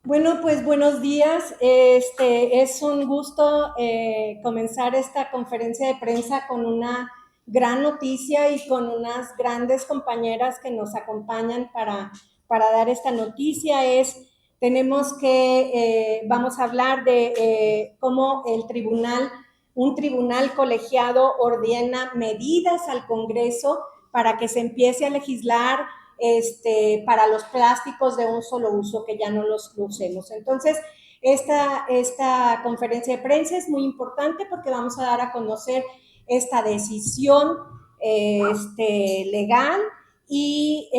Bueno, pues buenos días. Es un gusto comenzar esta conferencia de prensa con una gran noticia y con unas grandes compañeras que nos acompañan para dar esta noticia. Tenemos vamos a hablar de cómo un tribunal colegiado ordena medidas al Congreso para que se empiece a legislar para los plásticos de un solo uso, que ya no los usemos. Entonces, esta conferencia de prensa es muy importante porque vamos a dar a conocer esta decisión legal y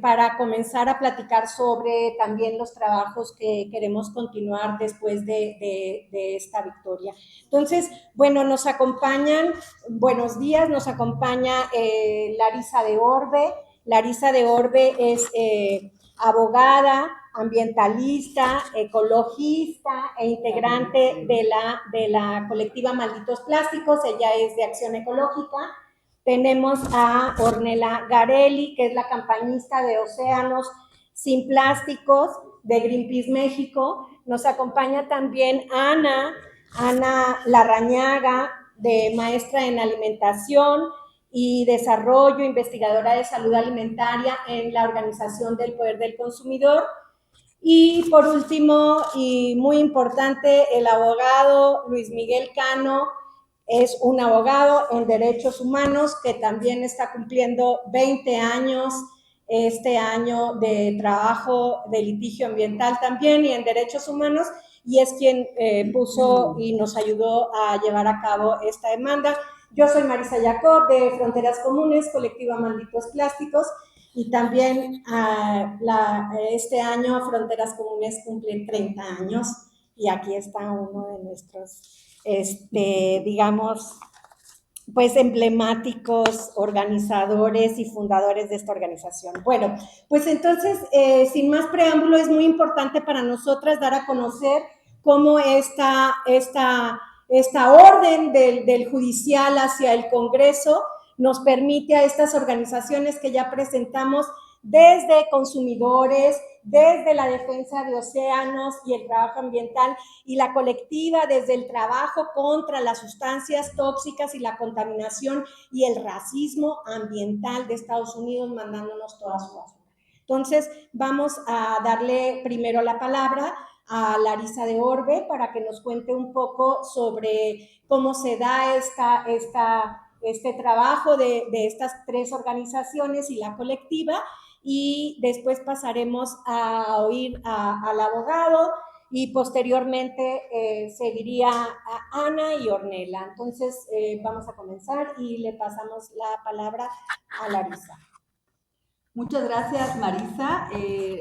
para comenzar a platicar sobre también los trabajos que queremos continuar después de esta victoria. Entonces, bueno, nos acompañan, buenos días, nos acompaña Larisa de Orbe. Larisa de Orbe es abogada, ambientalista, ecologista e integrante de la colectiva Malditos Plásticos. Ella es de Acción Ecológica. Tenemos a Ornella Garelli, que es la campañista de Océanos Sin Plásticos de Greenpeace México. Nos acompaña también Ana Larrañaga, de maestra en alimentación y desarrollo, investigadora de salud alimentaria en la Organización del Poder del Consumidor. Y por último, y muy importante, el abogado Luis Miguel Cano es un abogado en derechos humanos que también está cumpliendo 20 años este año de trabajo de litigio ambiental también y en derechos humanos, y es quien puso y nos ayudó a llevar a cabo esta demanda. Yo soy Marisa Jacob, de Fronteras Comunes, colectiva Malditos Plásticos, y también este año Fronteras Comunes cumple 30 años, y aquí está uno de nuestros, digamos, pues emblemáticos organizadores y fundadores de esta organización. Bueno, pues entonces, sin más preámbulo, es muy importante para nosotras dar a conocer cómo esta orden del judicial hacia el Congreso nos permite a estas organizaciones que ya presentamos, desde consumidores, desde la defensa de océanos y el trabajo ambiental, y la colectiva desde el trabajo contra las sustancias tóxicas y la contaminación y el racismo ambiental de Estados Unidos, mandándonos toda su basura. Entonces, vamos a darle primero la palabra a Larisa de Orbe para que nos cuente un poco sobre cómo se da este trabajo de estas tres organizaciones y la colectiva, y después pasaremos a oír al abogado y posteriormente seguiría a Ana y Ornella. Entonces vamos a comenzar y le pasamos la palabra a Larisa. Muchas gracias, Marisa.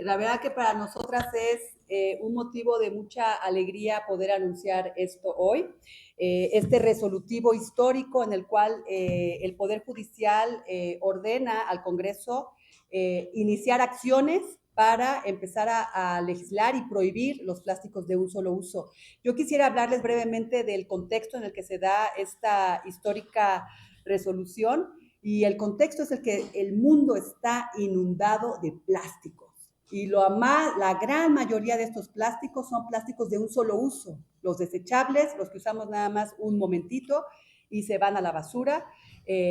La verdad que para nosotras es un motivo de mucha alegría poder anunciar esto hoy. Este resolutivo histórico en el cual el Poder Judicial ordena al Congreso iniciar acciones para empezar a legislar y prohibir los plásticos de un solo uso. Yo quisiera hablarles brevemente del contexto en el que se da esta histórica resolución. Y el contexto es el que el mundo está inundado de plásticos. Y la gran mayoría de estos plásticos son plásticos de un solo uso. Los desechables, los que usamos nada más un momentito y se van a la basura,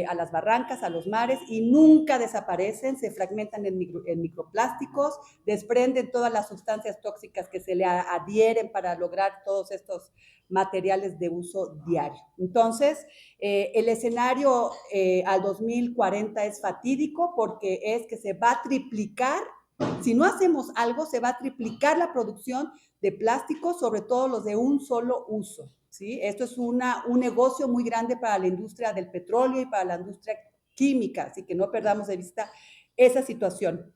a las barrancas, a los mares, y nunca desaparecen, se fragmentan en microplásticos, desprenden todas las sustancias tóxicas que se le adhieren para lograr todos estos materiales de uso diario. Entonces, el escenario al 2040 es fatídico porque es que se va a triplicar, si no hacemos algo, se va a triplicar la producción de plásticos, sobre todo los de un solo uso. ¿Sí? Esto es un negocio muy grande para la industria del petróleo y para la industria química, así que no perdamos de vista esa situación.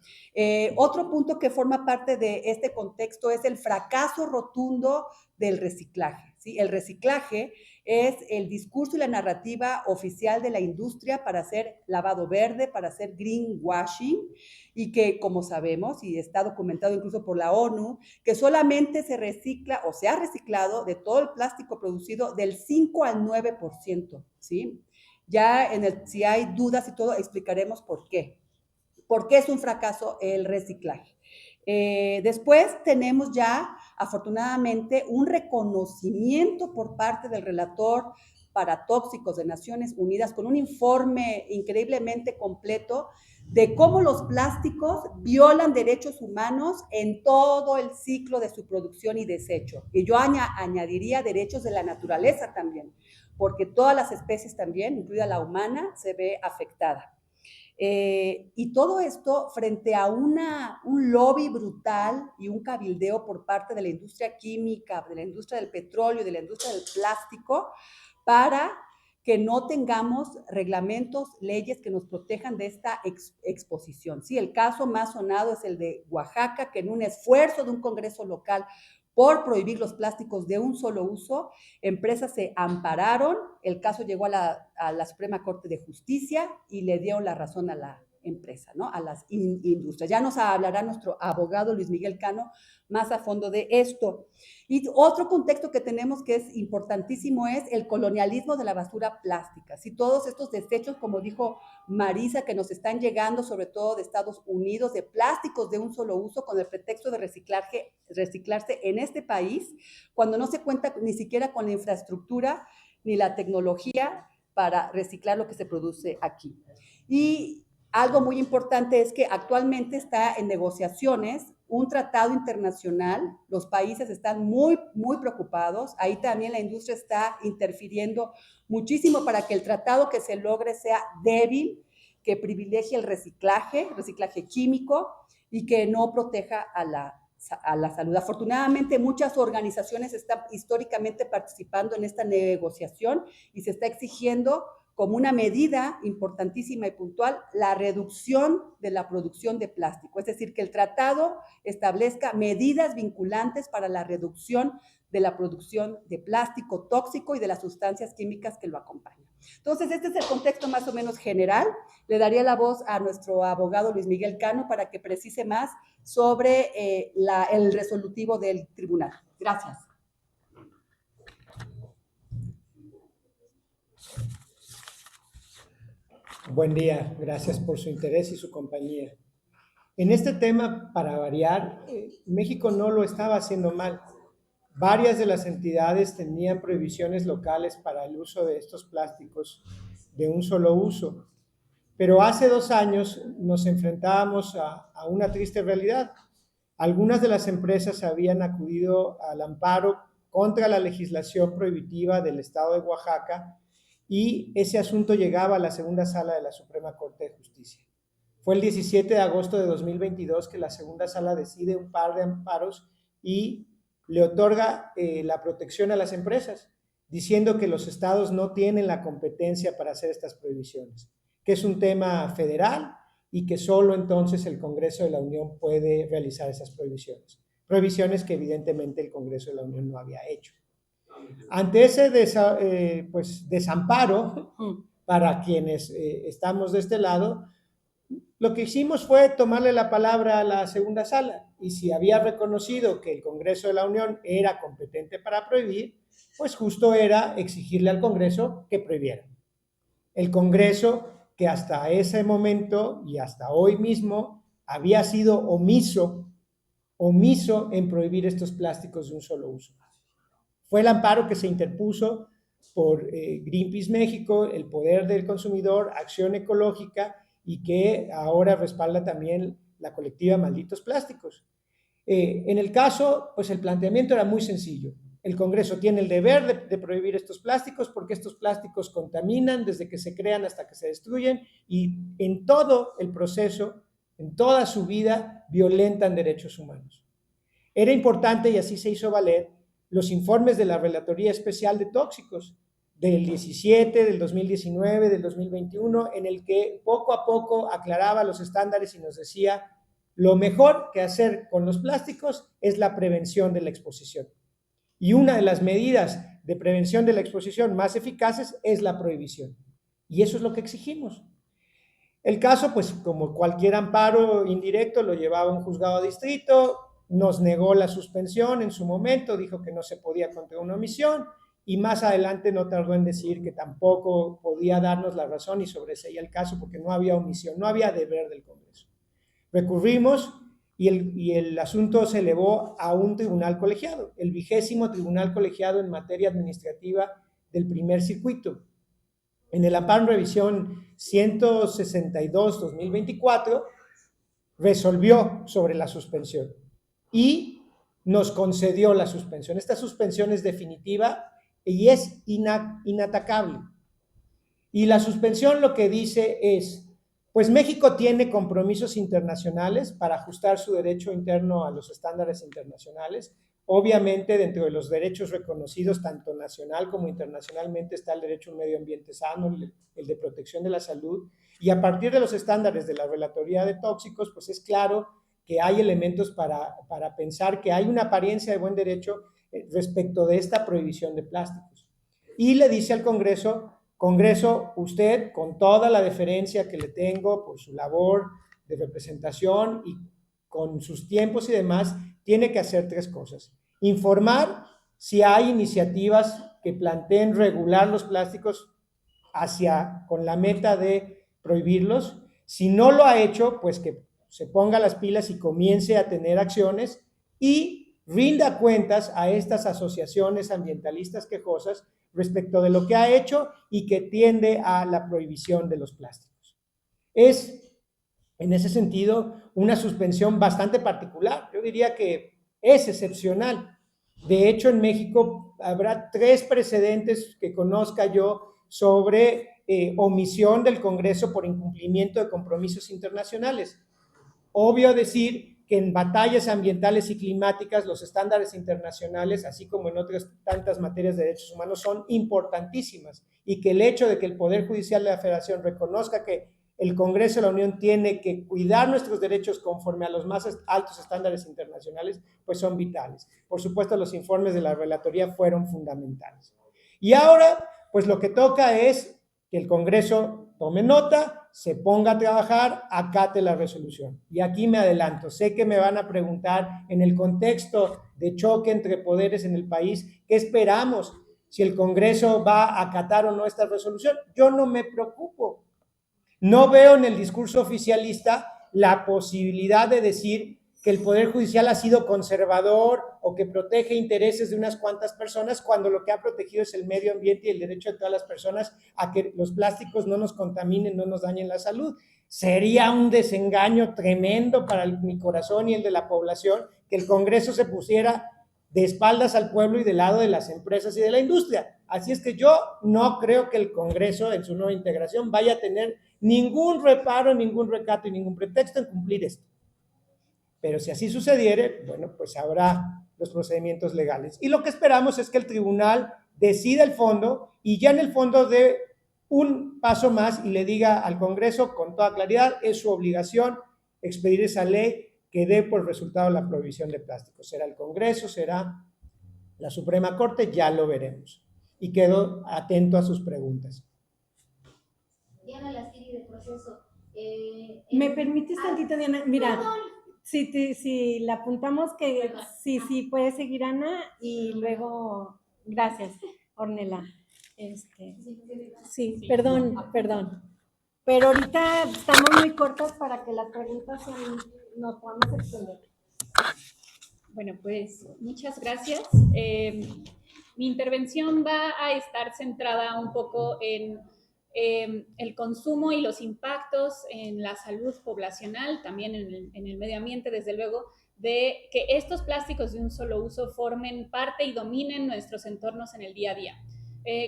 Otro punto que forma parte de este contexto es el fracaso rotundo del reciclaje. ¿Sí? El reciclaje es el discurso y la narrativa oficial de la industria para hacer lavado verde, para hacer greenwashing, y que, como sabemos, y está documentado incluso por la ONU, que solamente se recicla o se ha reciclado de todo el plástico producido del 5 al 9%, ¿sí? Ya si hay dudas y todo, explicaremos por qué. ¿Por qué es un fracaso el reciclaje? Después tenemos ya, afortunadamente, un reconocimiento por parte del relator para tóxicos de Naciones Unidas con un informe increíblemente completo de cómo los plásticos violan derechos humanos en todo el ciclo de su producción y desecho. Y yo añadiría derechos de la naturaleza también, porque todas las especies también, incluida la humana, se ve afectada. Y todo esto frente a un lobby brutal y un cabildeo por parte de la industria química, de la industria del petróleo y de la industria del plástico, para que no tengamos reglamentos, leyes que nos protejan de esta exposición. Sí, el caso más sonado es el de Oaxaca, que en un esfuerzo de un congreso local por prohibir los plásticos de un solo uso, empresas se ampararon, el caso llegó a la Suprema Corte de Justicia y le dieron la razón a la empresa, ¿no? A las industrias. Ya nos hablará nuestro abogado Luis Miguel Cano más a fondo de esto. Y otro contexto que tenemos que es importantísimo es el colonialismo de la basura plástica. Si todos estos desechos, como dijo Marisa, que nos están llegando sobre todo de Estados Unidos, de plásticos de un solo uso con el pretexto de reciclarse en este país, cuando no se cuenta ni siquiera con la infraestructura ni la tecnología para reciclar lo que se produce aquí. Y algo muy importante es que actualmente está en negociaciones un tratado internacional, los países están muy preocupados, ahí también la industria está interfiriendo muchísimo para que el tratado que se logre sea débil, que privilegie el reciclaje químico y que no proteja a la salud. Afortunadamente, muchas organizaciones están históricamente participando en esta negociación y se está exigiendo como una medida importantísima y puntual la reducción de la producción de plástico, es decir, que el tratado establezca medidas vinculantes para la reducción de la producción de plástico tóxico y de las sustancias químicas que lo acompañan. Entonces, este es el contexto más o menos general. Le daría la voz a nuestro abogado Luis Miguel Cano para que precise más sobre el resolutivo del tribunal. Gracias. Buen día, gracias por su interés y su compañía. En este tema, para variar, México no lo estaba haciendo mal. Varias de las entidades tenían prohibiciones locales para el uso de estos plásticos de un solo uso. Pero hace 2 años nos enfrentábamos a una triste realidad. Algunas de las empresas habían acudido al amparo contra la legislación prohibitiva del Estado de Oaxaca y ese asunto llegaba a la segunda sala de la Suprema Corte de Justicia. Fue el 17 de agosto de 2022 que la segunda sala decide un par de amparos y le otorga la protección a las empresas, diciendo que los estados no tienen la competencia para hacer estas prohibiciones, que es un tema federal y que solo entonces el Congreso de la Unión puede realizar esas prohibiciones. Prohibiciones que evidentemente el Congreso de la Unión no había hecho. Ante ese desamparo, para quienes estamos de este lado, lo que hicimos fue tomarle la palabra a la segunda sala y si había reconocido que el Congreso de la Unión era competente para prohibir, pues justo era exigirle al Congreso que prohibiera. El Congreso, que hasta ese momento y hasta hoy mismo había sido omiso en prohibir estos plásticos de un solo uso. Fue el amparo que se interpuso por Greenpeace México, el Poder del Consumidor, Acción Ecológica y que ahora respalda también la colectiva Malditos Plásticos. En el caso, pues el planteamiento era muy sencillo. El Congreso tiene el deber de prohibir estos plásticos porque estos plásticos contaminan desde que se crean hasta que se destruyen y en todo el proceso, en toda su vida, violentan derechos humanos. Era importante, y así se hizo valer, los informes de la Relatoría Especial de Tóxicos del 17, del 2019, del 2021, en el que poco a poco aclaraba los estándares y nos decía lo mejor que hacer con los plásticos es la prevención de la exposición. Y una de las medidas de prevención de la exposición más eficaces es la prohibición. Y eso es lo que exigimos. El caso, pues como cualquier amparo indirecto, lo llevaba un juzgado de distrito, nos negó la suspensión en su momento, dijo que no se podía contra una omisión y más adelante no tardó en decir que tampoco podía darnos la razón y sobreseía el caso porque no había omisión, no había deber del Congreso. Recurrimos y el asunto se elevó a un tribunal colegiado, el 20º tribunal colegiado en materia administrativa del primer circuito. En el amparo en revisión 162-2024 resolvió sobre la suspensión y nos concedió la suspensión. Esta suspensión es definitiva y es inatacable. Y la suspensión lo que dice es, pues México tiene compromisos internacionales para ajustar su derecho interno a los estándares internacionales. Obviamente, dentro de los derechos reconocidos, tanto nacional como internacionalmente, está el derecho a un medio ambiente sano, el de protección de la salud, y a partir de los estándares de la relatoría de tóxicos, pues es claro que hay elementos para pensar que hay una apariencia de buen derecho respecto de esta prohibición de plásticos. Y le dice al Congreso, usted, con toda la deferencia que le tengo por su labor de representación y con sus tiempos y demás, tiene que hacer 3 cosas. Informar si hay iniciativas que planteen regular los plásticos con la meta de prohibirlos. Si no lo ha hecho, pues que se ponga las pilas y comience a tener acciones y rinda cuentas a estas asociaciones ambientalistas quejosas respecto de lo que ha hecho y que tiende a la prohibición de los plásticos. Es, en ese sentido, una suspensión bastante particular. Yo diría que es excepcional. De hecho, en México habrá 3 precedentes que conozca yo sobre omisión del Congreso por incumplimiento de compromisos internacionales. Obvio decir que en batallas ambientales y climáticas los estándares internacionales, así como en otras tantas materias de derechos humanos, son importantísimas y que el hecho de que el Poder Judicial de la Federación reconozca que el Congreso de la Unión tiene que cuidar nuestros derechos conforme a los más altos estándares internacionales, pues son vitales. Por supuesto, los informes de la relatoría fueron fundamentales. Y ahora, pues lo que toca es que el Congreso tome nota, se ponga a trabajar, acate la resolución. Y aquí me adelanto, sé que me van a preguntar en el contexto de choque entre poderes en el país, ¿qué esperamos? Si el Congreso va a acatar o no esta resolución. Yo no me preocupo. No veo en el discurso oficialista la posibilidad de decir que el Poder Judicial ha sido conservador o que protege intereses de unas cuantas personas, cuando lo que ha protegido es el medio ambiente y el derecho de todas las personas a que los plásticos no nos contaminen, no nos dañen la salud. Sería un desengaño tremendo para mi corazón y el de la población que el Congreso se pusiera de espaldas al pueblo y del lado de las empresas y de la industria. Así es que yo no creo que el Congreso en su nueva integración vaya a tener ningún reparo, ningún recato y ningún pretexto en cumplir esto. Pero si así sucediere, bueno, pues habrá los procedimientos legales. Y lo que esperamos es que el tribunal decida el fondo y ya en el fondo dé un paso más y le diga al Congreso con toda claridad, es su obligación expedir esa ley que dé por resultado la prohibición de plásticos. Será el Congreso, será la Suprema Corte, ya lo veremos. Y quedo atento a sus preguntas. Diana Lastiri de Proceso. ¿Me permites tantito, Diana? Mira, si la apuntamos, que sí, puede seguir Ana y luego, gracias, Ornella. Sí, perdón. Pero ahorita estamos muy cortas para que las preguntas nos podamos extender. Bueno, pues muchas gracias. Mi intervención va a estar centrada un poco en el consumo y los impactos en la salud poblacional, también en el medio ambiente, desde luego, de que estos plásticos de un solo uso formen parte y dominen nuestros entornos en el día a día.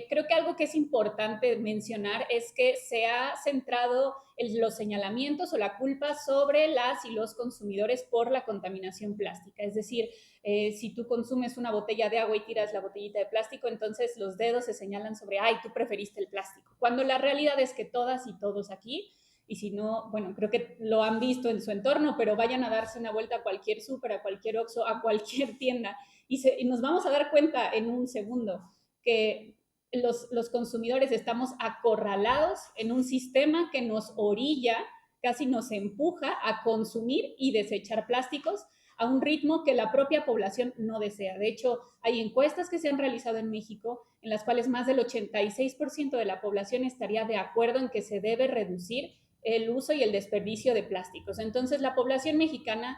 Creo que algo que es importante mencionar es que se ha centrado los señalamientos o la culpa sobre las y los consumidores por la contaminación plástica. Es decir, si tú consumes una botella de agua y tiras la botellita de plástico, entonces los dedos se señalan sobre, ay, tú preferiste el plástico. Cuando la realidad es que todas y todos aquí, y si no, bueno, creo que lo han visto en su entorno, pero vayan a darse una vuelta a cualquier súper, a cualquier Oxxo, a cualquier tienda, y nos vamos a dar cuenta en un segundo que los consumidores estamos acorralados en un sistema que nos orilla, casi nos empuja a consumir y desechar plásticos a un ritmo que la propia población no desea. De hecho, hay encuestas que se han realizado en México en las cuales más del 86% de la población estaría de acuerdo en que se debe reducir el uso y el desperdicio de plásticos. Entonces, la población mexicana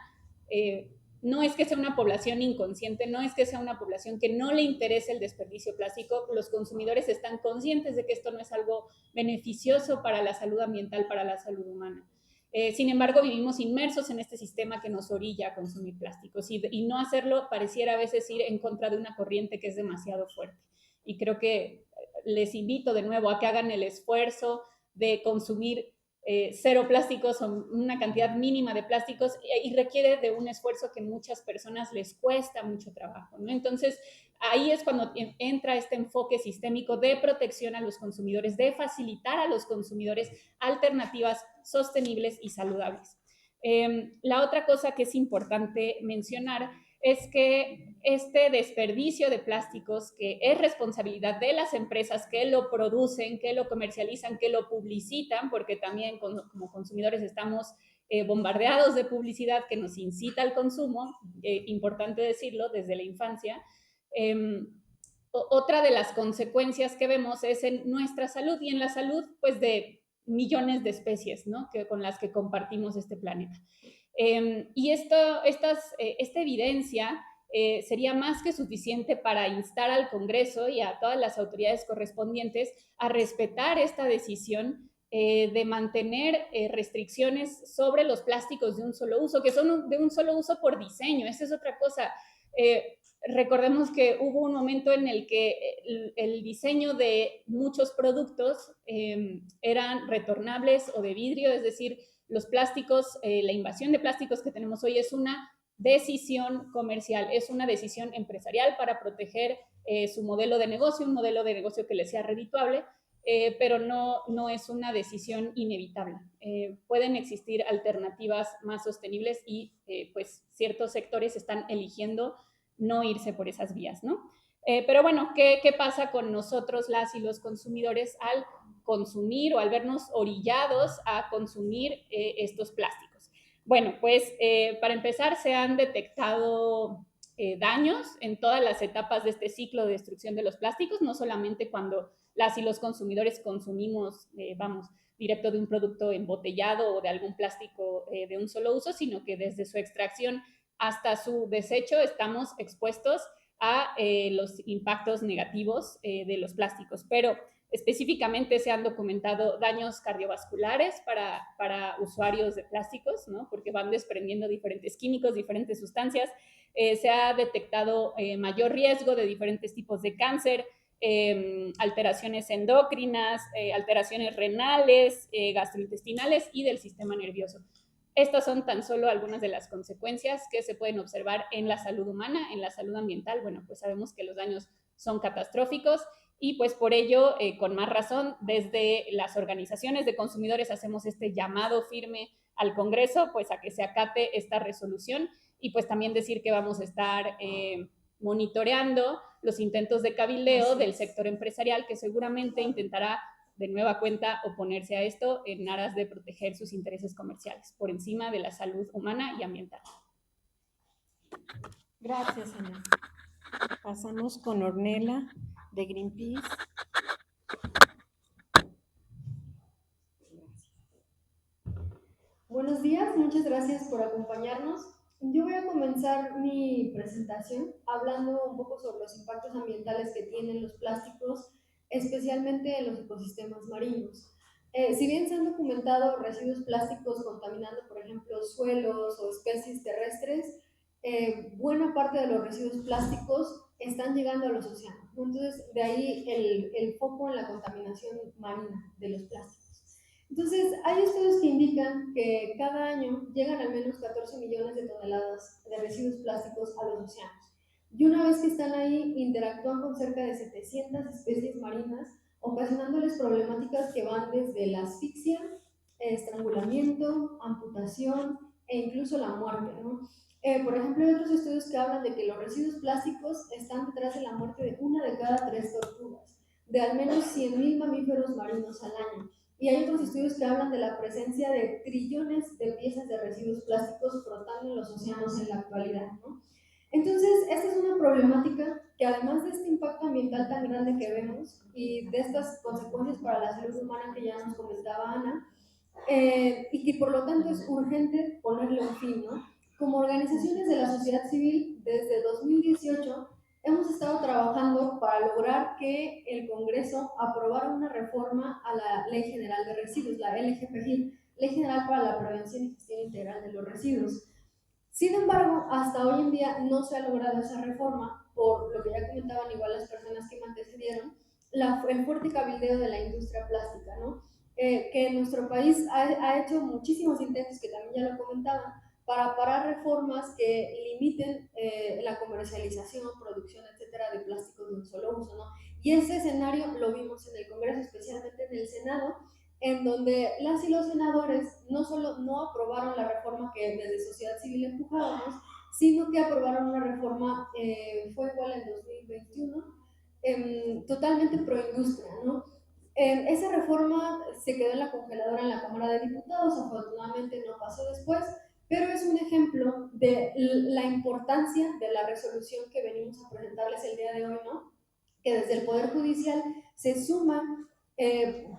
no es que sea una población inconsciente, no es que sea una población que no le interese el desperdicio plástico. Los consumidores están conscientes de que esto no es algo beneficioso para la salud ambiental, para la salud humana. Sin embargo, vivimos inmersos en este sistema que nos orilla a consumir plásticos y no hacerlo pareciera a veces ir en contra de una corriente que es demasiado fuerte. Y creo que les invito de nuevo a que hagan el esfuerzo de consumir cero plásticos o una cantidad mínima de plásticos y requiere de un esfuerzo que muchas personas les cuesta mucho trabajo, ¿no? Entonces, ahí es cuando entra este enfoque sistémico de protección a los consumidores, de facilitar a los consumidores alternativas sostenibles y saludables. La otra cosa que es importante mencionar es que este desperdicio de plásticos, que es responsabilidad de las empresas que lo producen, que lo comercializan, que lo publicitan, porque también como consumidores estamos bombardeados de publicidad que nos incita al consumo, importante decirlo, desde la infancia. Otra de las consecuencias que vemos es en nuestra salud y en la salud, pues, de millones de especies, ¿no? Con las que compartimos este planeta. Y esta evidencia sería más que suficiente para instar al Congreso y a todas las autoridades correspondientes a respetar esta decisión de mantener restricciones sobre los plásticos de un solo uso, que son de un solo uso por diseño. Esa es otra cosa. Recordemos que hubo un momento en el que el diseño de muchos productos eran retornables o de vidrio, es decir, los plásticos, la invasión de plásticos que tenemos hoy es una decisión comercial, es una decisión empresarial para proteger su modelo de negocio, un modelo de negocio que les sea redituable, pero no es una decisión inevitable. Pueden existir alternativas más sostenibles y pues ciertos sectores están eligiendo no irse por esas vías, ¿no? Pero bueno, ¿qué pasa con nosotros, las y los consumidores, al consumir o al vernos orillados a consumir estos plásticos? Bueno, pues para empezar se han detectado daños en todas las etapas de este ciclo de destrucción de los plásticos, no solamente cuando las y los consumidores consumimos, directo de un producto embotellado o de algún plástico de un solo uso, sino que desde su extracción hasta su desecho estamos expuestos a los impactos negativos de los plásticos. Pero específicamente se han documentado daños cardiovasculares para usuarios de plásticos, ¿no? Porque van desprendiendo diferentes químicos, diferentes sustancias. Se ha detectado mayor riesgo de diferentes tipos de cáncer, alteraciones endocrinas, alteraciones renales, gastrointestinales y del sistema nervioso. Estas son tan solo algunas de las consecuencias que se pueden observar en la salud humana, en la salud ambiental. Bueno, pues sabemos que los daños son catastróficos y pues por ello, con más razón, desde las organizaciones de consumidores hacemos este llamado firme al Congreso, pues a que se acate esta resolución y pues también decir que vamos a estar monitoreando los intentos de cabildeo del sector empresarial que seguramente intentará de nueva cuenta oponerse a esto en aras de proteger sus intereses comerciales por encima de la salud humana y ambiental. Gracias, Ana. Pasamos con Ornella de Greenpeace. Buenos días, muchas gracias por acompañarnos. Yo voy a comenzar mi presentación hablando un poco sobre los impactos ambientales que tienen los plásticos, especialmente en los ecosistemas marinos. Si bien se han documentado residuos plásticos contaminando, por ejemplo, suelos o especies terrestres, buena parte de los residuos plásticos están llegando a los océanos. Entonces, de ahí el foco en la contaminación marina de los plásticos. Entonces, hay estudios que indican que cada año llegan al menos 14 millones de toneladas de residuos plásticos a los océanos. Y una vez que están ahí, interactúan con cerca de 700 especies marinas, ocasionándoles problemáticas que van desde la asfixia, estrangulamiento, amputación e incluso la muerte, ¿no? Por ejemplo, hay otros estudios que hablan de que los residuos plásticos están detrás de la muerte de 1 de cada 3 tortugas, de al menos 100.000 mamíferos marinos al año. Y hay otros estudios que hablan de la presencia de trillones de piezas de residuos plásticos flotando en los océanos en la actualidad, ¿no? Entonces, esta es una problemática que, además de este impacto ambiental tan grande que vemos y de estas consecuencias para la salud humana que ya nos comentaba Ana, y que por lo tanto es urgente ponerle un fin, ¿no? como organizaciones de la sociedad civil, desde 2018 hemos estado trabajando para lograr que el Congreso aprobara una reforma a la Ley General de Residuos, la LGPGI, Ley General para la Prevención y Gestión Integral de los Residuos. Sin embargo, hasta hoy en día no se ha logrado esa reforma, por lo que ya comentaban igual las personas que me antecedieron, el fuerte cabildeo de la industria plástica, ¿no? Que en nuestro país ha hecho muchísimos intentos, que también ya lo comentaban, para parar reformas que limiten la comercialización, producción, etcétera, de plásticos de un solo uso, ¿no? Y ese escenario lo vimos en el Congreso, especialmente en el Senado, en donde las y los senadores no solo no aprobaron la reforma que desde sociedad civil empujábamos, sino que aprobaron una reforma, fue igual en 2021, totalmente proindustria, ¿no? Esa reforma se quedó en la congeladora en la Cámara de Diputados, afortunadamente no pasó después, pero es un ejemplo de la importancia de la resolución que venimos a presentarles el día de hoy, ¿no? Que desde el Poder Judicial se suman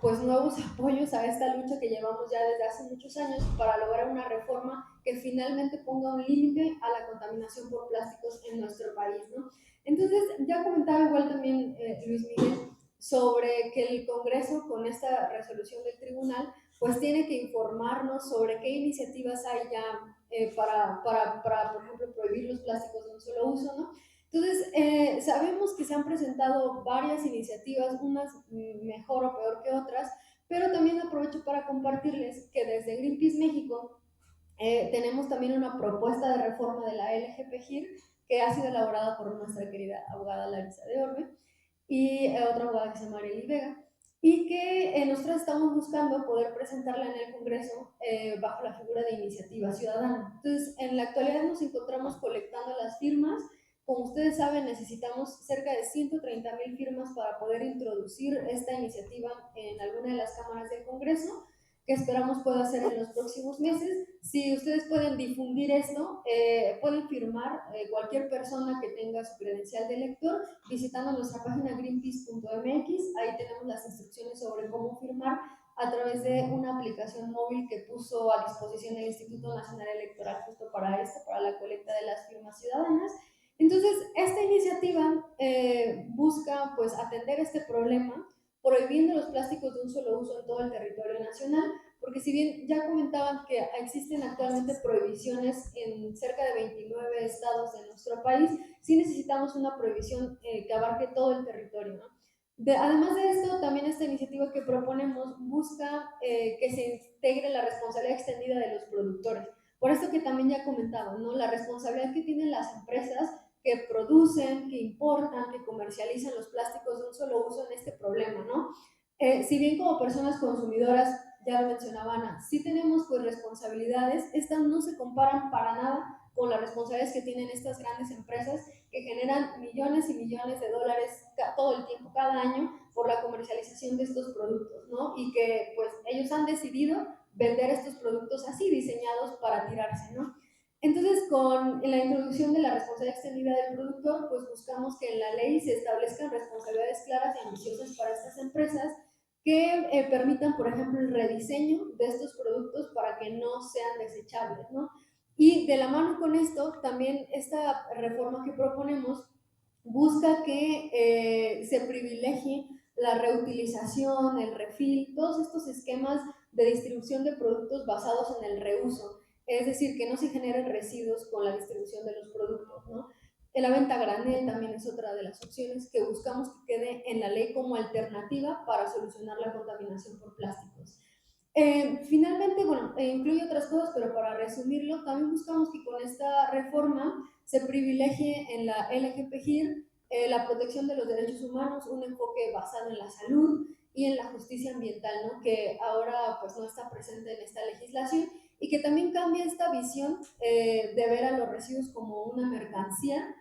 pues nuevos apoyos a esta lucha que llevamos ya desde hace muchos años para lograr una reforma que finalmente ponga un límite a la contaminación por plásticos en nuestro país, ¿no? Entonces, ya comentaba igual también Luis Miguel sobre que el Congreso con esta resolución del tribunal pues tiene que informarnos sobre qué iniciativas hay ya por ejemplo, prohibir los plásticos de un solo uso, ¿no? Entonces, sabemos que se han presentado varias iniciativas, unas mejor o peor que otras, pero también aprovecho para compartirles que desde Greenpeace México tenemos también una propuesta de reforma de la LGPGIR que ha sido elaborada por nuestra querida abogada Larisa de Orbe y otra abogada que se llama Arely Vega, y que nosotros estamos buscando poder presentarla en el Congreso bajo la figura de iniciativa ciudadana. Entonces, en la actualidad nos encontramos colectando las firmas. Como ustedes saben, necesitamos cerca de 130,000 firmas para poder introducir esta iniciativa en alguna de las cámaras del Congreso, que esperamos pueda hacer en los próximos meses. Si ustedes pueden difundir esto, pueden firmar cualquier persona que tenga su credencial de lector visitando nuestra página greenpeace.mx. Ahí tenemos las instrucciones sobre cómo firmar a través de una aplicación móvil que puso a disposición el Instituto Nacional Electoral justo para esto, para la colecta de las firmas ciudadanas. Entonces, esta iniciativa busca pues atender este problema prohibiendo los plásticos de un solo uso en todo el territorio nacional, porque si bien ya comentaban que existen actualmente prohibiciones en cerca de 29 estados de nuestro país, sí necesitamos una prohibición que abarque todo el territorio, ¿no? Además de esto, también esta iniciativa que proponemos busca que se integre la responsabilidad extendida de los productores. Por esto que también ya comentaban, ¿no? La responsabilidad que tienen las empresas que producen, que importan, que comercializan los plásticos de un solo uso en este problema, ¿no? Si bien como personas consumidoras, ya lo mencionaba Ana, sí tenemos pues responsabilidades, estas no se comparan para nada con las responsabilidades que tienen estas grandes empresas que generan millones y millones de dólares todo el tiempo, cada año, por la comercialización de estos productos, ¿no? Y que pues ellos han decidido vender estos productos así, diseñados para tirarse, ¿no? Entonces, con la introducción de la responsabilidad extendida del productor, pues buscamos que en la ley se establezcan responsabilidades claras y ambiciosas para estas empresas que permitan, por ejemplo, el rediseño de estos productos para que no sean desechables, ¿no? Y de la mano con esto, también esta reforma que proponemos busca que se privilegie la reutilización, el refill, todos estos esquemas de distribución de productos basados en el reuso. Es decir, que no se generen residuos con la distribución de los productos, ¿no? La venta a granel también es otra de las opciones que buscamos que quede en la ley como alternativa para solucionar la contaminación por plásticos. Finalmente, bueno, incluye otras cosas, pero para resumirlo, también buscamos que con esta reforma se privilegie en la LGPGIR la protección de los derechos humanos, un enfoque basado en la salud y en la justicia ambiental, ¿no? Que ahora pues no está presente en esta legislación, y que también cambia esta visión de ver a los residuos como una mercancía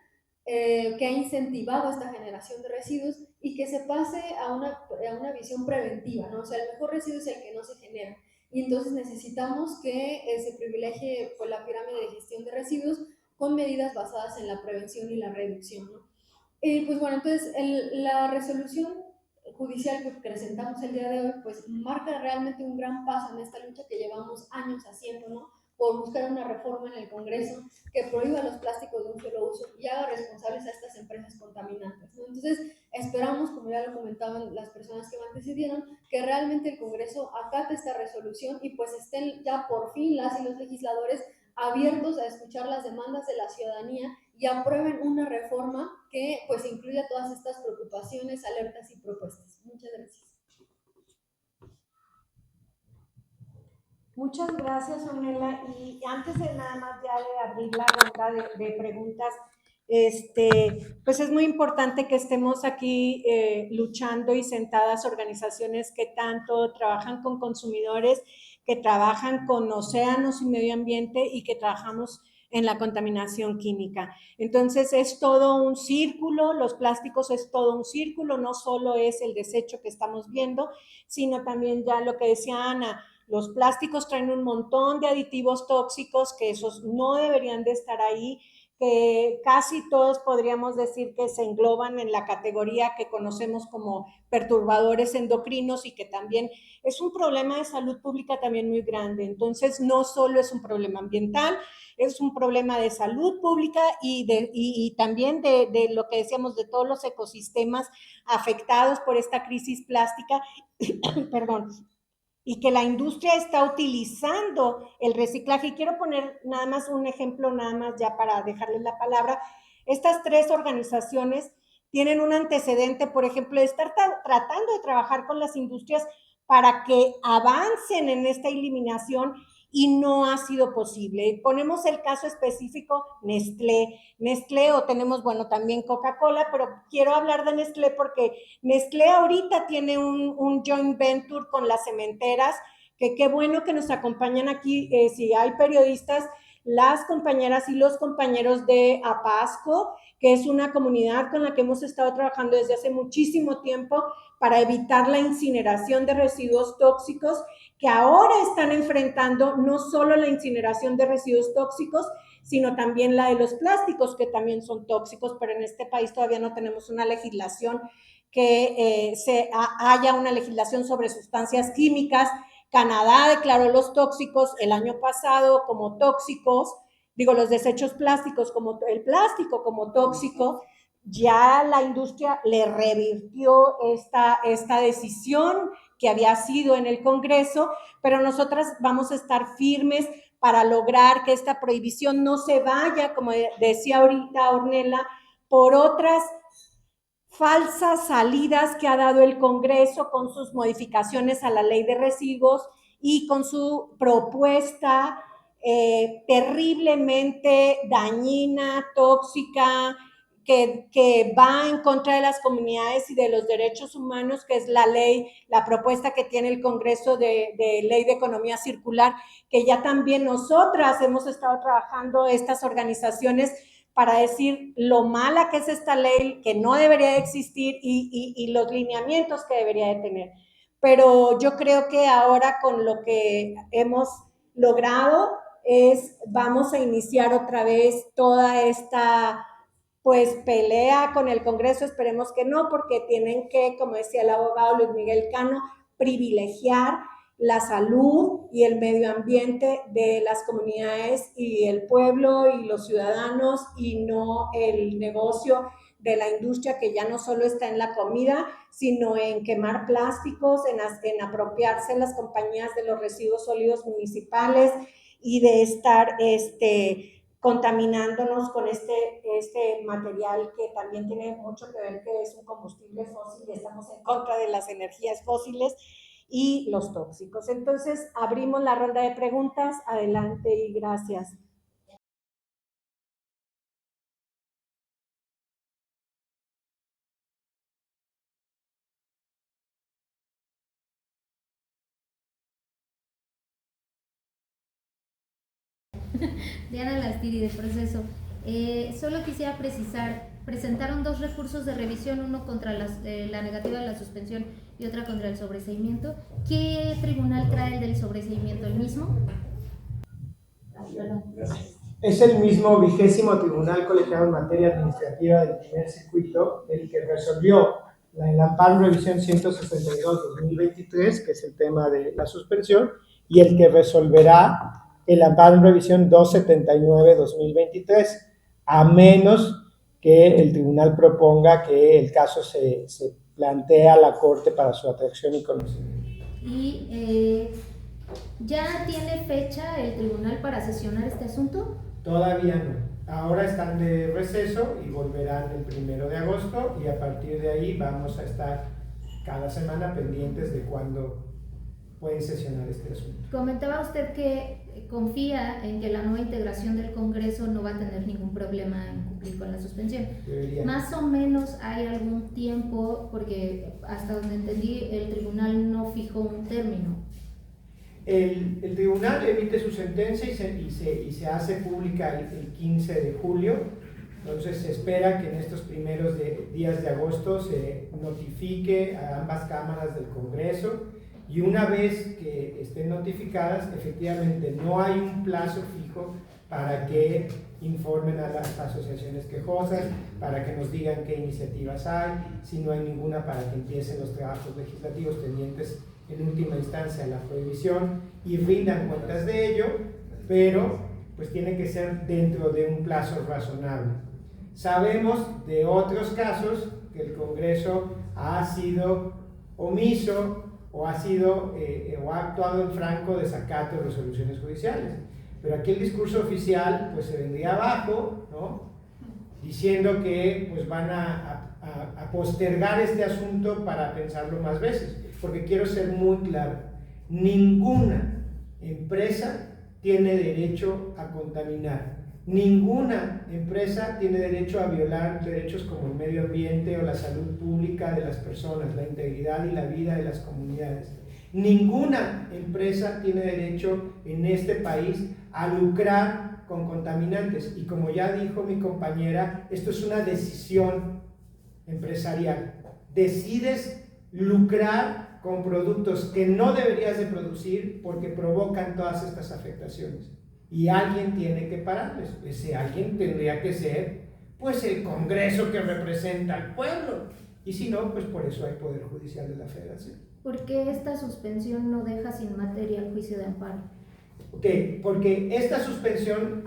que ha incentivado esta generación de residuos, y que se pase a una visión preventiva, ¿no? O sea, el mejor residuo es el que no se genera, y entonces necesitamos que se privilegie pues, la pirámide de gestión de residuos con medidas basadas en la prevención y la reducción, ¿no? Pues bueno, entonces la resolución judicial que presentamos el día de hoy, pues marca realmente un gran paso en esta lucha que llevamos años haciendo, ¿no? por buscar una reforma en el Congreso que prohíba los plásticos de un solo uso y haga responsables a estas empresas contaminantes, ¿no? Entonces, esperamos, como ya lo comentaban las personas que me antecedieron, que realmente el Congreso acate esta resolución y pues estén ya por fin las y los legisladores abiertos a escuchar las demandas de la ciudadanía y aprueben una reforma que pues incluya todas estas preocupaciones, alertas y propuestas. Muchas gracias. Muchas gracias, Ornella. Y antes de nada más ya de abrir la ronda de preguntas, pues es muy importante que estemos aquí luchando y sentadas organizaciones que tanto trabajan con consumidores, que trabajan con océanos y medio ambiente y que trabajamos en la contaminación química. Entonces es todo un círculo, los plásticos es todo un círculo, no solo es el desecho que estamos viendo, sino también ya lo que decía Ana, los plásticos traen un montón de aditivos tóxicos que esos no deberían de estar ahí, que casi todos podríamos decir que se engloban en la categoría que conocemos como perturbadores endocrinos y que también es un problema de salud pública también muy grande. Entonces, no solo es un problema ambiental, es un problema de salud pública y también de lo que decíamos, de todos los ecosistemas afectados por esta crisis plástica, perdón, y que la industria está utilizando el reciclaje. Y quiero poner nada más un ejemplo, nada más ya para dejarles la palabra. Estas tres organizaciones tienen un antecedente, por ejemplo, de estar tratando de trabajar con las industrias para que avancen en esta eliminación y no ha sido posible. Ponemos el caso específico Nestlé o tenemos, bueno, también Coca-Cola, pero quiero hablar de Nestlé porque Nestlé ahorita tiene un joint venture con las cementeras, que qué bueno que nos acompañan aquí, si hay periodistas, las compañeras y los compañeros de APASCO, que es una comunidad con la que hemos estado trabajando desde hace muchísimo tiempo para evitar la incineración de residuos tóxicos, que ahora están enfrentando no solo la incineración de residuos tóxicos, sino también la de los plásticos, que también son tóxicos, pero en este país todavía no tenemos una legislación que haya una legislación sobre sustancias químicas. Canadá declaró los tóxicos el año pasado como tóxicos, digo, los desechos plásticos como el plástico como tóxico. Ya la industria le revirtió esta decisión que había sido en el Congreso, pero nosotras vamos a estar firmes para lograr que esta prohibición no se vaya, como decía ahorita Ornella, por otras falsas salidas que ha dado el Congreso con sus modificaciones a la ley de residuos y con su propuesta terriblemente dañina, tóxica, que va en contra de las comunidades y de los derechos humanos, que es la ley, la propuesta que tiene el Congreso de ley de economía circular, que ya también nosotras hemos estado trabajando, estas organizaciones, para decir lo mala que es esta ley, que no debería de existir y los lineamientos que debería de tener. Pero yo creo que ahora con lo que hemos logrado vamos a iniciar otra vez toda esta pues pelea con el Congreso, esperemos que no, porque tienen que, como decía el abogado Luis Miguel Cano, privilegiar la salud y el medio ambiente de las comunidades y el pueblo y los ciudadanos y no el negocio de la industria que ya no solo está en la comida, sino en quemar plásticos, en apropiarse las compañías de los residuos sólidos municipales y de estar contaminándonos con este material que también tiene mucho que ver, que es un combustible fósil y estamos en contra de las energías fósiles y los tóxicos. Entonces, abrimos la ronda de preguntas. Adelante y gracias. Diana Lastiri, de Proceso. Solo quisiera precisar, presentaron dos recursos de revisión, uno contra la negativa de la suspensión y otra contra el sobreseimiento. ¿Qué tribunal trae el del sobreseimiento? ¿El mismo? Es el mismo 20º Tribunal Colegiado en Materia Administrativa del Primer Circuito, el que resolvió el amparo revisión 162-2023, que es el tema de la suspensión, y el que resolverá el amparo en revisión 279-2023, a menos que el tribunal proponga que el caso se plantea a la Corte para su atracción y conocimiento. ¿Y ya tiene fecha el tribunal para sesionar este asunto? Todavía no. Ahora están de receso y volverán el 1 de agosto y a partir de ahí vamos a estar cada semana pendientes de cuándo pueden sesionar este asunto. Comentaba usted que confía en que la nueva integración del Congreso no va a tener ningún problema en cumplir con la suspensión. Debería. Más o menos hay algún tiempo, porque hasta donde entendí el tribunal no fijó un término. El tribunal emite su sentencia y se hace pública el 15 de julio, entonces se espera que en estos primeros días de agosto se notifique a ambas cámaras del Congreso y una vez que estén notificadas, efectivamente no hay un plazo fijo para que informen a las asociaciones quejosas, para que nos digan qué iniciativas hay, si no hay ninguna para que empiecen los trabajos legislativos tendientes en última instancia la prohibición y rindan cuentas de ello, pero pues tiene que ser dentro de un plazo razonable. Sabemos de otros casos que el Congreso ha sido omiso o ha actuado en franco desacato de resoluciones judiciales, pero aquí el discurso oficial pues se vendría abajo, ¿no? Diciendo que pues van a postergar este asunto para pensarlo más veces, porque quiero ser muy claro, ninguna empresa tiene derecho a contaminar, ninguna empresa tiene derecho a violar derechos como el medio ambiente o la salud pública de las personas, la integridad y la vida de las comunidades. Ninguna empresa tiene derecho en este país a lucrar con contaminantes y como ya dijo mi compañera, esto es una decisión empresarial. Decides lucrar con productos que no deberías de producir porque provocan todas estas afectaciones y alguien tiene que pararles. Ese alguien tendría que ser pues el Congreso que representa al pueblo y si no, pues por eso hay Poder Judicial de la Federación. ¿Por qué esta suspensión no deja sin materia el juicio de amparo? Okay, porque esta suspensión,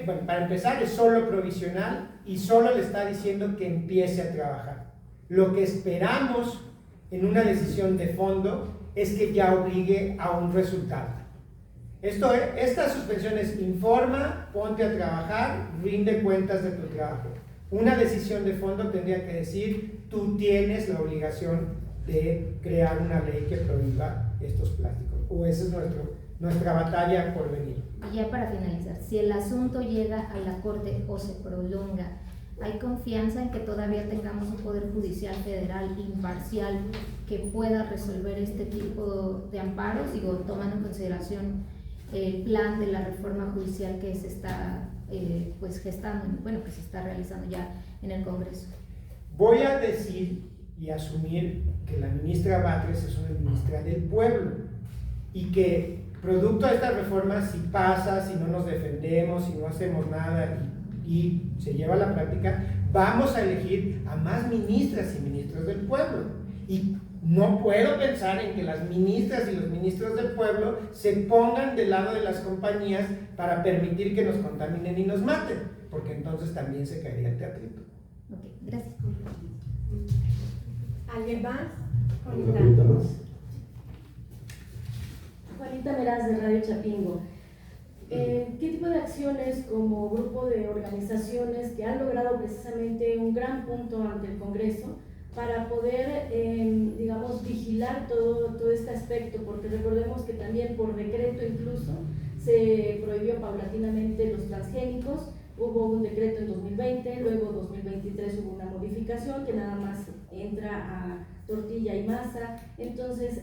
bueno, para empezar, es solo provisional y solo le está diciendo que empiece a trabajar. Lo que esperamos en una decisión de fondo es que ya obligue a un resultado. Esta suspensión es informa, ponte a trabajar, rinde cuentas de tu trabajo. Una decisión de fondo tendría que decir, tú tienes la obligación de crear una ley que prohíba estos plásticos. O esa es nuestra batalla por venir. Y ya para finalizar, si el asunto llega a la Corte o se prolonga, ¿hay confianza en que todavía tengamos un Poder Judicial Federal imparcial que pueda resolver este tipo de amparos? Digo, tomando en consideración el plan de la reforma judicial que se está pues gestando, bueno, que se está realizando ya en el Congreso. Voy a decir y asumir que la ministra Batres es una ministra del pueblo y que producto de esta reforma, si pasa, si no nos defendemos, si no hacemos nada y se lleva a la práctica, vamos a elegir a más ministras y ministros del pueblo. Y no puedo pensar en que las ministras y los ministros del pueblo se pongan del lado de las compañías para permitir que nos contaminen y nos maten, porque entonces también se caería el teatrito. Ok, gracias. ¿Alguien más? ¿Una pregunta más? Juanita Meraz de Radio Chapingo. ¿Qué tipo de acciones como grupo de organizaciones que han logrado precisamente un gran punto ante el Congreso para poder, digamos, vigilar todo este aspecto? Porque recordemos que también por decreto incluso se prohibió paulatinamente los transgénicos, hubo un decreto en 2020, luego en 2023 hubo una modificación que nada más entra a tortilla y masa. Entonces,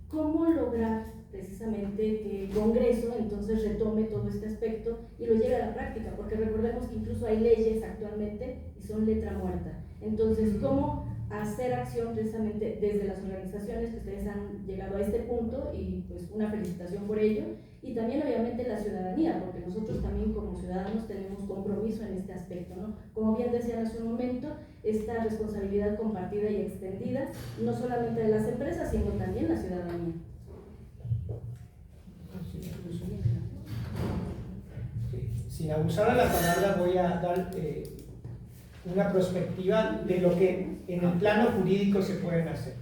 ¿cómo lograr precisamente que el Congreso entonces retome todo este aspecto y lo lleve a la práctica? Porque recordemos que incluso hay leyes actualmente y son letra muerta. Entonces, ¿cómo hacer acción precisamente desde las organizaciones que ustedes han llegado a este punto? Y pues una felicitación por ello. Y también obviamente la ciudadanía, porque nosotros también como ciudadanos tenemos compromiso en este aspecto, ¿no? Como bien decían hace un momento, esta responsabilidad compartida y extendida, no solamente de las empresas, sino también la ciudadanía. sin abusar de la palabra, voy a dar una perspectiva de lo que en el plano jurídico se pueden hacer.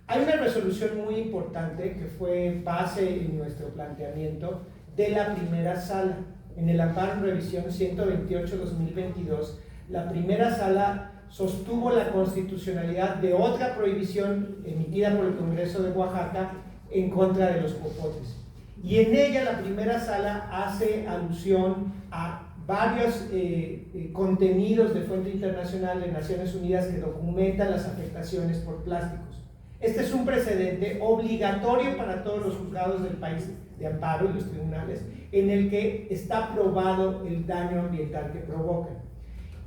Hay una resolución muy importante que fue base en nuestro planteamiento de la primera sala. En el amparo en revisión 128-2022, la primera sala sostuvo la constitucionalidad de otra prohibición emitida por el Congreso de Oaxaca en contra de los popotes. Y en ella la primera sala hace alusión a varios contenidos de fuente internacional de Naciones Unidas que documentan las afectaciones por plásticos. Este es un precedente obligatorio para todos los juzgados del país de amparo y los tribunales, en el que está probado el daño ambiental que provocan.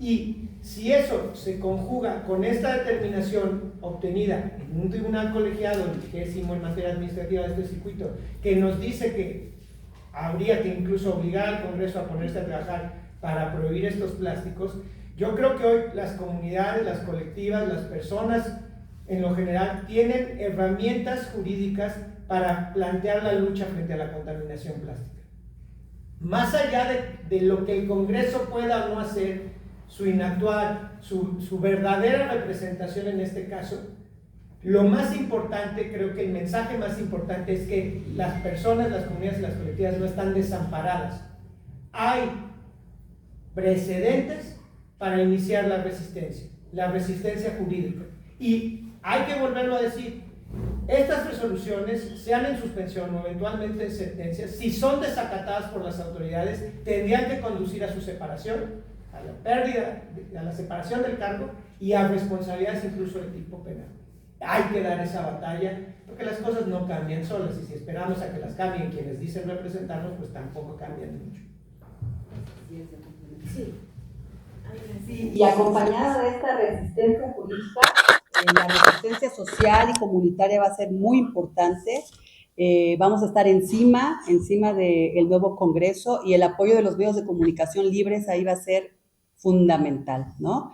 Y si eso se conjuga con esta determinación obtenida en un tribunal colegiado, el 20º en materia administrativa de este circuito, que nos dice que habría que incluso obligar al Congreso a ponerse a trabajar para prohibir estos plásticos, yo creo que hoy las comunidades, las colectivas, las personas en lo general tienen herramientas jurídicas para plantear la lucha frente a la contaminación plástica. Más allá de lo que el Congreso pueda o no hacer, su inactuar, su verdadera representación en este caso, lo más importante, creo que el mensaje más importante es que las personas, las comunidades y las colectivas no están desamparadas. Hay precedentes para iniciar la resistencia jurídica. Y hay que volverlo a decir, estas resoluciones, sean en suspensión o eventualmente en sentencias, si son desacatadas por las autoridades, tendrían que conducir a su separación, a la pérdida, a la separación del cargo y a responsabilidades incluso de tipo penal. Hay que dar esa batalla, porque las cosas no cambian solas, y si esperamos a que las cambien quienes dicen representarnos, pues tampoco cambian mucho. Sí, y acompañada de esta resistencia jurídica, la resistencia social y comunitaria va a ser muy importante. Vamos a estar encima del nuevo Congreso, y el apoyo de los medios de comunicación libres ahí va a ser fundamental, ¿no?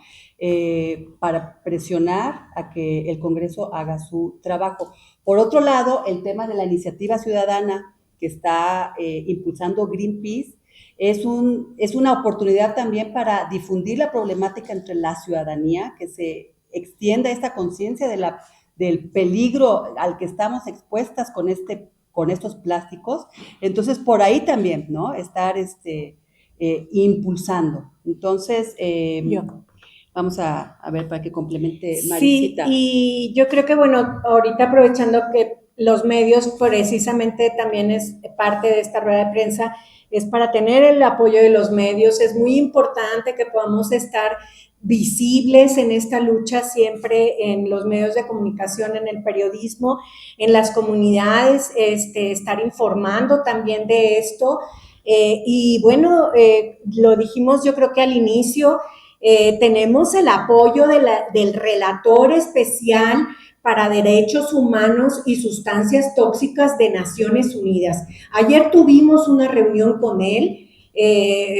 Para presionar a que el Congreso haga su trabajo. Por otro lado, el tema de la iniciativa ciudadana que está impulsando Greenpeace es una oportunidad también para difundir la problemática entre la ciudadanía, que se extienda esta conciencia del peligro al que estamos expuestas con estos plásticos. Entonces, por ahí también, ¿no? Estar impulsando. Entonces, vamos a ver para que complemente Marisita. Sí, y yo creo que, bueno, ahorita aprovechando que los medios precisamente también es parte de esta rueda de prensa, es para tener el apoyo de los medios. Es muy importante que podamos estar visibles en esta lucha siempre en los medios de comunicación, en el periodismo, en las comunidades, estar informando también de esto. Y bueno, lo dijimos yo creo que al inicio, tenemos el apoyo del relator especial para Derechos Humanos y Sustancias Tóxicas de Naciones Unidas. Ayer tuvimos una reunión con él,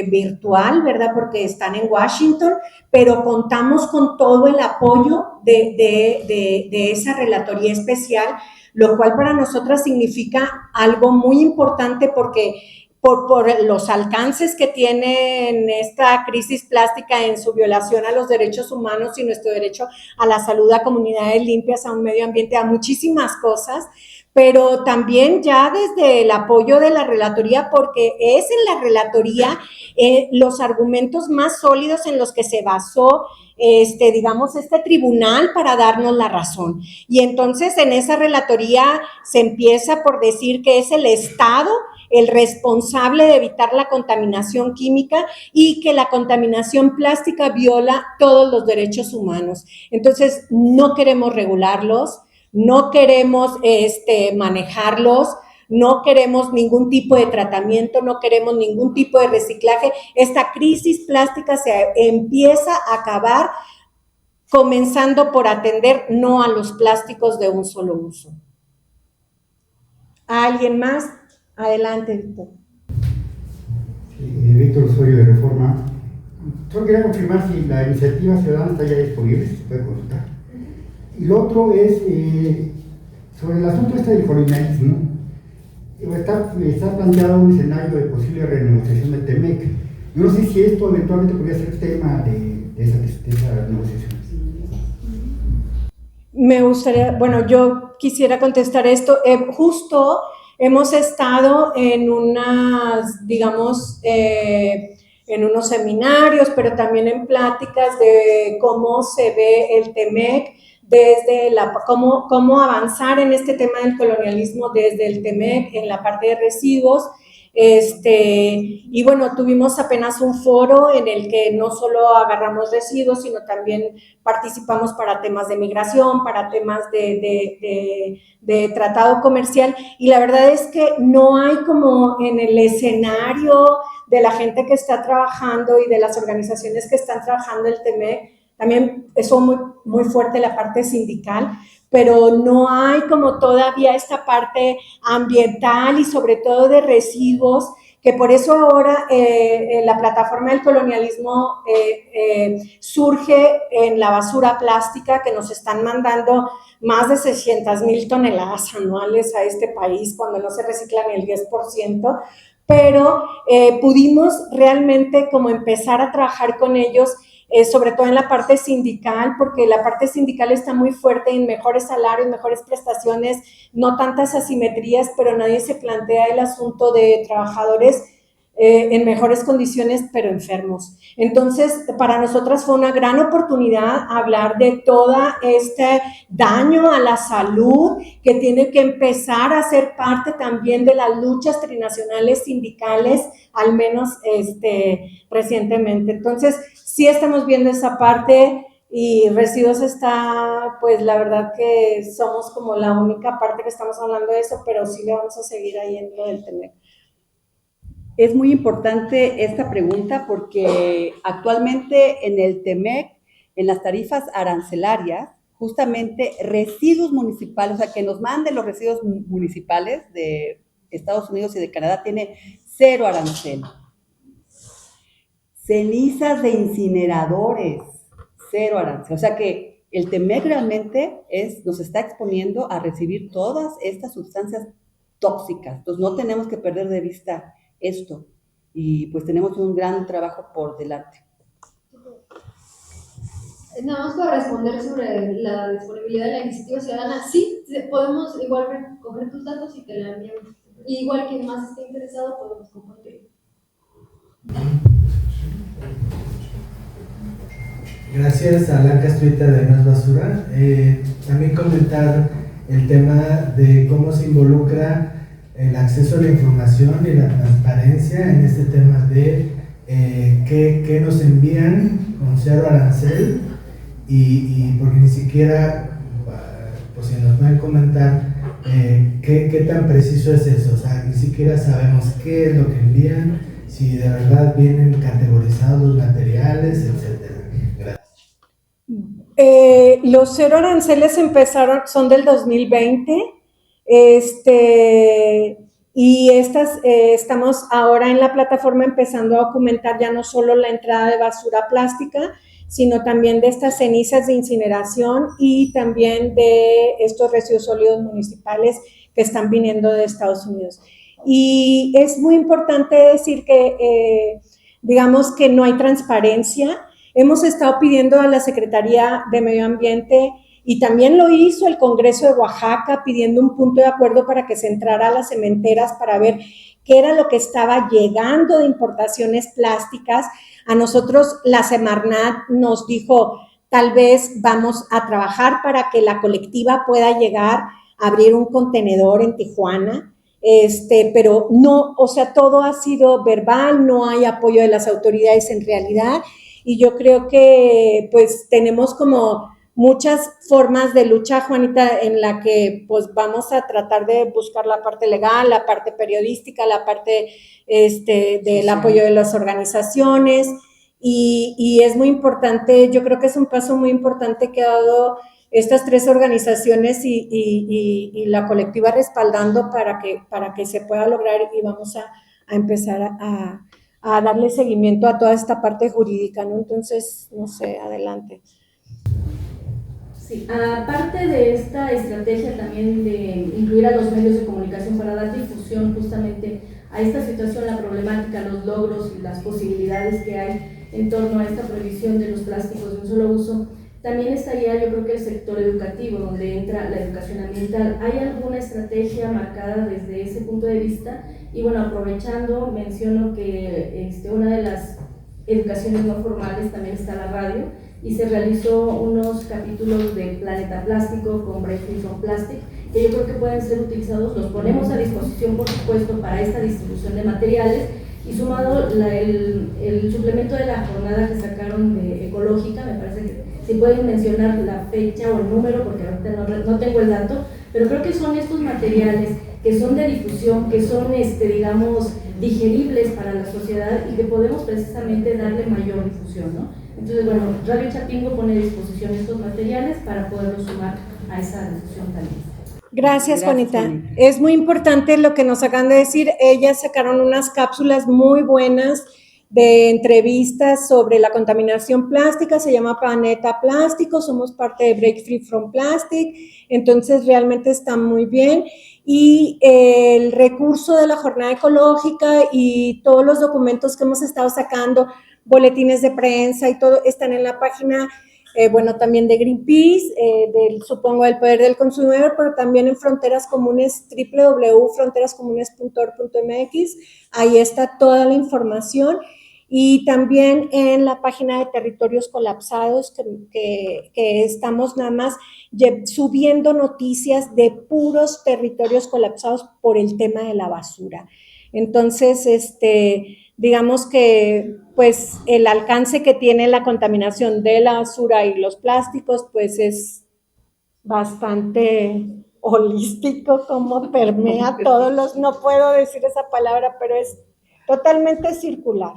virtual, ¿verdad? Porque están en Washington, pero contamos con todo el apoyo de esa relatoría especial, lo cual para nosotras significa algo muy importante, porque por los alcances que tiene esta crisis plástica en su violación a los derechos humanos y nuestro derecho a la salud, a comunidades limpias, a un medio ambiente, a muchísimas cosas, pero también ya desde el apoyo de la relatoría, porque es en la relatoría los argumentos más sólidos en los que se basó digamos, este tribunal para darnos la razón. Y entonces en esa relatoría se empieza por decir que es el Estado el responsable de evitar la contaminación química y que la contaminación plástica viola todos los derechos humanos. Entonces, no queremos regularlos, no queremos manejarlos, no queremos ningún tipo de tratamiento, no queremos ningún tipo de reciclaje. Esta crisis plástica se empieza a acabar comenzando por atender no a los plásticos de un solo uso. ¿Alguien más? Adelante, Víctor. Víctor Osorio, de Reforma. Solo quería confirmar si la iniciativa ciudadana está ya disponible, si se puede consultar. Y lo otro es sobre el asunto del colonialismo. Está planteado un escenario de posible renegociación de TEMEC. Yo no sé si esto eventualmente podría ser tema de esas negociaciones. Me gustaría, bueno, yo quisiera contestar esto. Justo hemos estado en unas, digamos, en unos seminarios, pero también en pláticas de cómo se ve el TEMEC, desde cómo avanzar en este tema del colonialismo desde el TEMEC en la parte de residuos. Y bueno, tuvimos apenas un foro en el que no solo agarramos residuos, sino también participamos para temas de migración, para temas de tratado comercial, y la verdad es que no hay como en el escenario de la gente que está trabajando y de las organizaciones que están trabajando el TEMEC, también eso muy fuerte la parte sindical, pero no hay como todavía esta parte ambiental y sobre todo de residuos, que por eso ahora la plataforma del colonialismo surge en la basura plástica, que nos están mandando más de 600,000 toneladas anuales a este país cuando no se reciclan el 10%, pero pudimos realmente como empezar a trabajar con ellos, sobre todo en la parte sindical, porque la parte sindical está muy fuerte en mejores salarios, mejores prestaciones, no tantas asimetrías, pero nadie se plantea el asunto de trabajadores en mejores condiciones, pero enfermos. Entonces, para nosotras fue una gran oportunidad hablar de todo este daño a la salud que tiene que empezar a ser parte también de las luchas trinacionales sindicales, al menos recientemente. Entonces, sí estamos viendo esa parte, y residuos está, pues la verdad que somos como la única parte que estamos hablando de eso, pero sí le vamos a seguir ahí en lo del TEMEC. Es muy importante esta pregunta porque actualmente en el TEMEC, en las tarifas arancelarias, justamente residuos municipales, o sea, que nos manden los residuos municipales de Estados Unidos y de Canadá, tiene 0 arancel. Cenizas de incineradores, 0 arancel. O sea que el TEMEC realmente nos está exponiendo a recibir todas estas sustancias tóxicas. Entonces no tenemos que perder de vista esto, y pues tenemos un gran trabajo por delante. Nada más para responder sobre la disponibilidad de la iniciativa ciudadana, sí, podemos igual recoger tus datos y te la enviamos. Y igual quien más esté interesado podemos compartirlo. Gracias a Blanca Estruita de Más Basura. También comentar el tema de cómo se involucra el acceso a la información y la transparencia en este tema de qué nos envían con 0 arancel, y porque ni siquiera, pues si nos pueden comentar qué tan preciso es eso, o sea, ni siquiera sabemos qué es lo que envían, si de verdad vienen categorizados los materiales, etcétera. Gracias. Los 0 aranceles son del 2020. Y estamos ahora en la plataforma empezando a documentar ya no solo la entrada de basura plástica, sino también de estas cenizas de incineración y también de estos residuos sólidos municipales que están viniendo de Estados Unidos. Y es muy importante decir que, digamos que no hay transparencia. Hemos estado pidiendo a la Secretaría de Medio Ambiente, y también lo hizo el Congreso de Oaxaca, pidiendo un punto de acuerdo para que se entrara a las cementeras para ver qué era lo que estaba llegando de importaciones plásticas. A nosotros la Semarnat nos dijo, tal vez vamos a trabajar para que la colectiva pueda llegar a abrir un contenedor en Tijuana, pero no, o sea, todo ha sido verbal, no hay apoyo de las autoridades en realidad, y yo creo que pues tenemos como muchas formas de lucha, Juanita, en la que pues vamos a tratar de buscar la parte legal, la parte periodística, la parte del apoyo de las organizaciones, y es muy importante, yo creo que es un paso muy importante que ha dado estas 3 organizaciones y la colectiva respaldando para que se pueda lograr, y vamos a empezar a darle seguimiento a toda esta parte jurídica, ¿no? Entonces, no sé, adelante. Sí, aparte de esta estrategia también de incluir a los medios de comunicación para dar difusión justamente a esta situación, la problemática, los logros y las posibilidades que hay en torno a esta prohibición de los plásticos de un solo uso, también estaría yo creo que el sector educativo, donde entra la educación ambiental. ¿Hay alguna estrategia marcada desde ese punto de vista? Y bueno, aprovechando, menciono que una de las educaciones no formales también está la radio, y se realizó unos capítulos de Planeta Plástico con Break Free from Plastic, que yo creo que pueden ser utilizados, los ponemos a disposición por supuesto para esta distribución de materiales, y sumado el suplemento de la jornada que sacaron de ecológica, me parece que si pueden mencionar la fecha o el número, porque ahorita no tengo el dato, pero creo que son estos materiales que son de difusión, que son, digamos, digeribles para la sociedad y que podemos precisamente darle mayor difusión, ¿no? Entonces, bueno, Radio Chapingo pone a disposición estos materiales para poderlos sumar a esa difusión también. Gracias, Juanita. Es muy importante lo que nos acaban de decir. Ellas sacaron unas cápsulas muy buenas de entrevistas sobre la contaminación plástica, se llama Planeta Plástico, somos parte de Break Free from Plastic, entonces realmente está muy bien. Y el recurso de la jornada ecológica y todos los documentos que hemos estado sacando, boletines de prensa y todo, están en la página, también de Greenpeace, supongo del Poder del Consumidor, pero también en Fronteras Comunes, www.fronterascomunes.org.mx, ahí está toda la información. Y también en la página de Territorios Colapsados, que estamos nada más subiendo noticias de puros territorios colapsados por el tema de la basura. Entonces, digamos que pues el alcance que tiene la contaminación de la basura y los plásticos pues es bastante holístico, como permea todos los, no puedo decir esa palabra, pero es totalmente circular.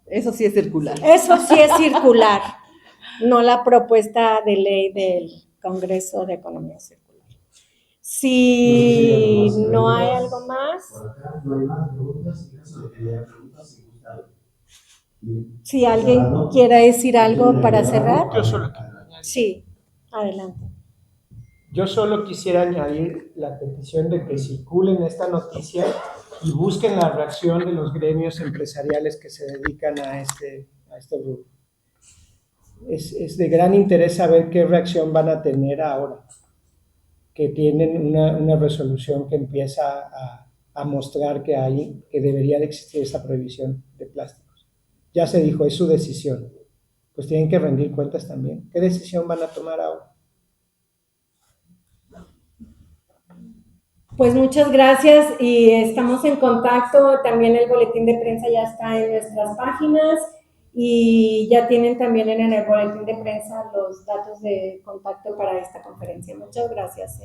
Eso sí es circular. Eso sí es circular, no la propuesta de ley del Congreso de Economía Circular. Si no hay algo más. No hay más preguntas, en caso de que haya preguntas, si gusta. Si alguien quiere decir algo para cerrar. Yo solo. Sí, adelante. Yo solo quisiera añadir la petición de que circulen esta noticia y busquen la reacción de los gremios empresariales que se dedican a este grupo. Es de gran interés saber qué reacción van a tener ahora, que tienen una resolución que empieza a mostrar que debería de existir esa prohibición de plásticos. Ya se dijo, es su decisión. Pues tienen que rendir cuentas también. ¿Qué decisión van a tomar ahora? Pues muchas gracias y estamos en contacto. También el boletín de prensa ya está en nuestras páginas y ya tienen también en el boletín de prensa los datos de contacto para esta conferencia. Muchas gracias.